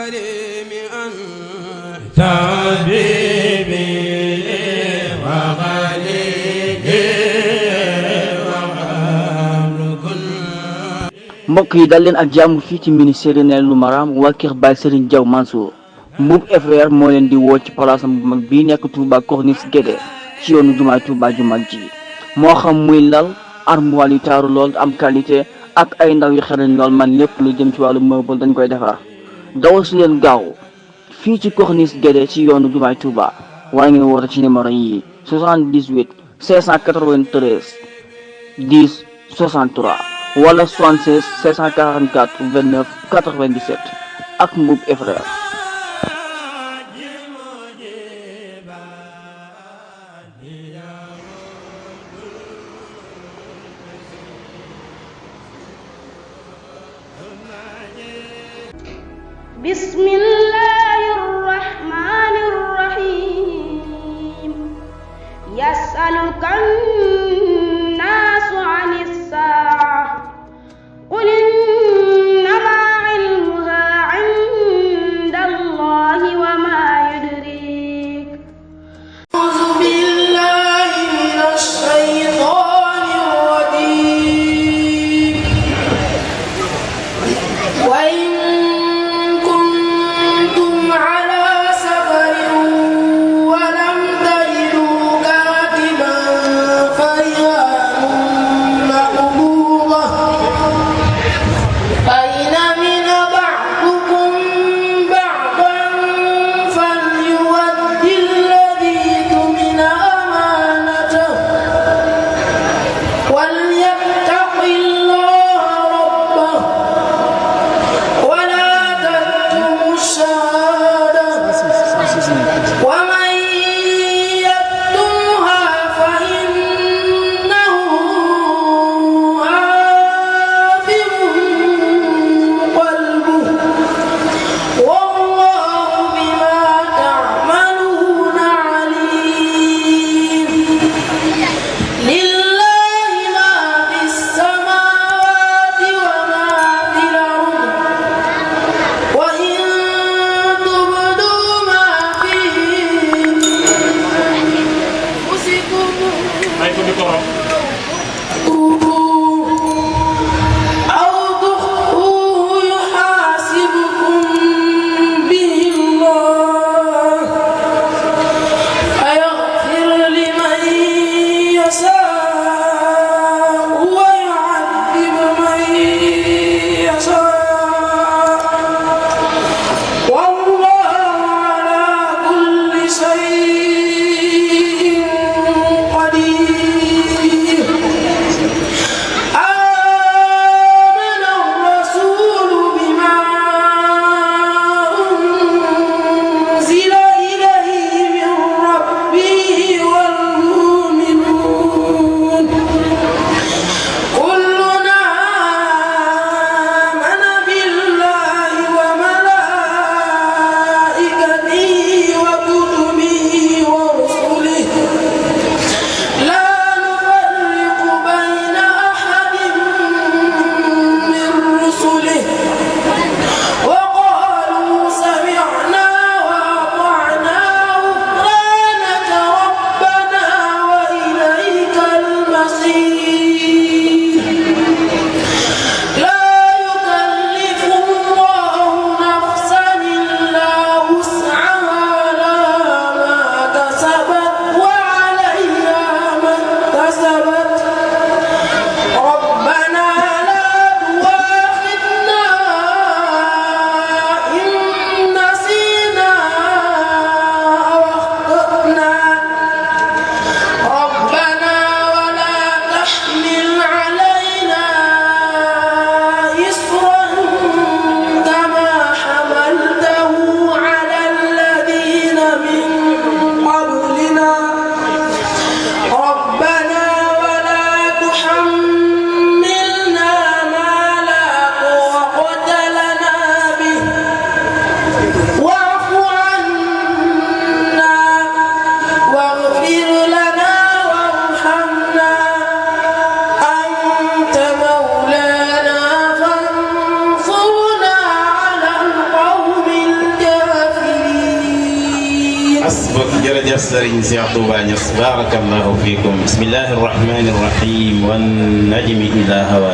الكريم أنت حبيبي mbokk yi dal leen ak jàmm fii ci ministère Neynoul Maram waa kër Baye Serigne Diaw Mansour Mbuub FR moo leen di woo ci palaasam bu mag bii nekk Touba Corniche Guédé ci yoonu jumaay Touba ju mag ji moo xam muy lal armoire yu taaru lool am qualité ak ay ndaw yu xarañ lool man lépp lu jëm ci wàllu meuble dañ koy defar dawal si leen gaaw fii ci Corniche Guédé ci yoonu jumaay Touba waa ngeen woote ci numéro yi 78 593 10 63 wala 76 544 29 97 ak Mbuub FR. Bismillahir Rahmanir Rahim. Yas'alukan nasu 'anis sa'ah. قل إنما علمها عند الله وما يدريك أعوذ بالله من الشيطان الرجيم وإن كنتم على سفر ولم تجدوا كاتبا فرهان مقبوضة فإن من بعضكم بعضا فليؤد الذي اؤتمن أمانته وليتق الله ربه jërëjëf Serigne Cheikh Touba Niass barakallahu fiikum bismillahir rahmanir rahim wan najmi ila hawa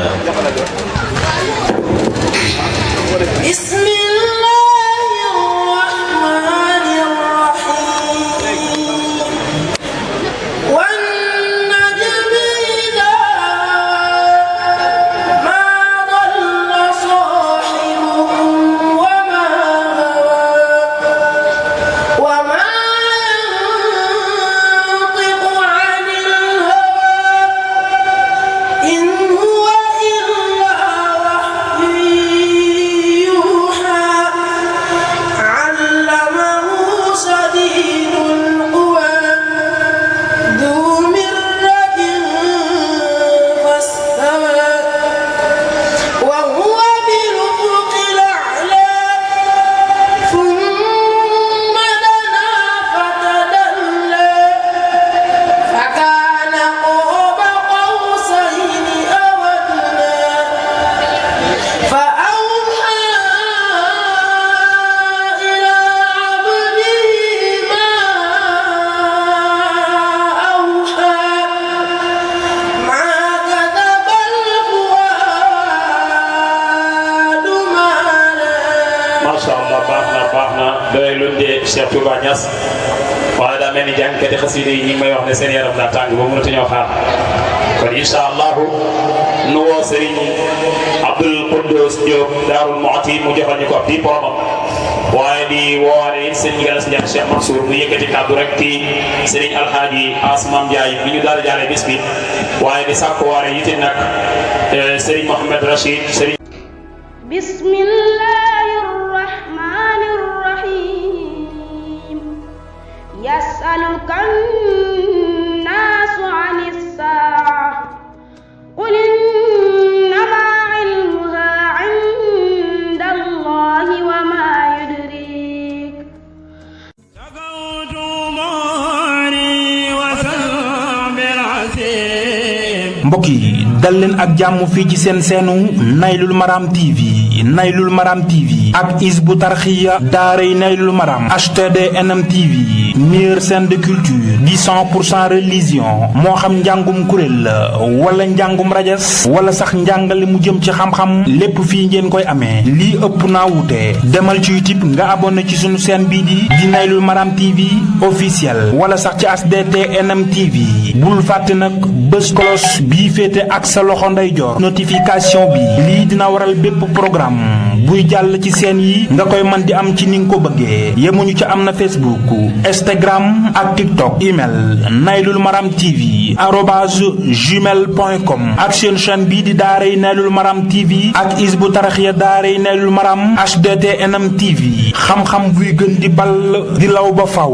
Cheikh Touba Niass waaye daa mel ni jàngkati xasida yi ñi ngi may wax ne seen yaram daa tàng ba mënatuñoo xaar kon incha allahu nu woo Serigne Abdoul Quddus Diop Daarul Muxti mu joxal ñu ko ab diplôme waaye di woowaale it sëñ Galas Ndiaye Cheikh Mansour mu yëkkati kàddu rek ci Serigne Alhaaji Asmam Ndiaye bi ñu daal di jaaree bis bi waaye di sàkku waale it nag Serigne Mohamed Rachid Serigne. يسألك الناس عن الساعة قل إنما علمها عند الله وما يدريك سقوت ماري وسلم بالعسيم mbokk yi dal leen ak jàmm fii ci seen seenu Naylul Maram TV Naylul Maram TV ak Hizbut Tarqiyyah daaray Naylul Maram HTDNM TV meilleure chaîne de culture di 100% religion moo xam njàngum kuréel la wala njàngum rajas wala sax njàngale mu jëm ci xam-xam lépp fii ngeen koy amee lii ëpp naa wuute demal ci YouTube nga abonné ci sunu chaîne bii di Naylul Maram TV officiel wala sax ci HTDNM TV bul fàtte nag bës cloche bii féete ak sa loxo ndeyjoor notification bi lii dina waral bépp programme buy jàll ci seen yi nga koy mën di am ci ni nga ko bëggee yemuñu ci am na Facebook Instagram ak TikTok email Naylul Maram TV @gmail.com ak seen chaîne bii di daaray Naylul Maram TV ak Hizbut Tarqiyyah daaray Naylul Maram HTDNM TV xam-xam buy gën di ball di law ba faw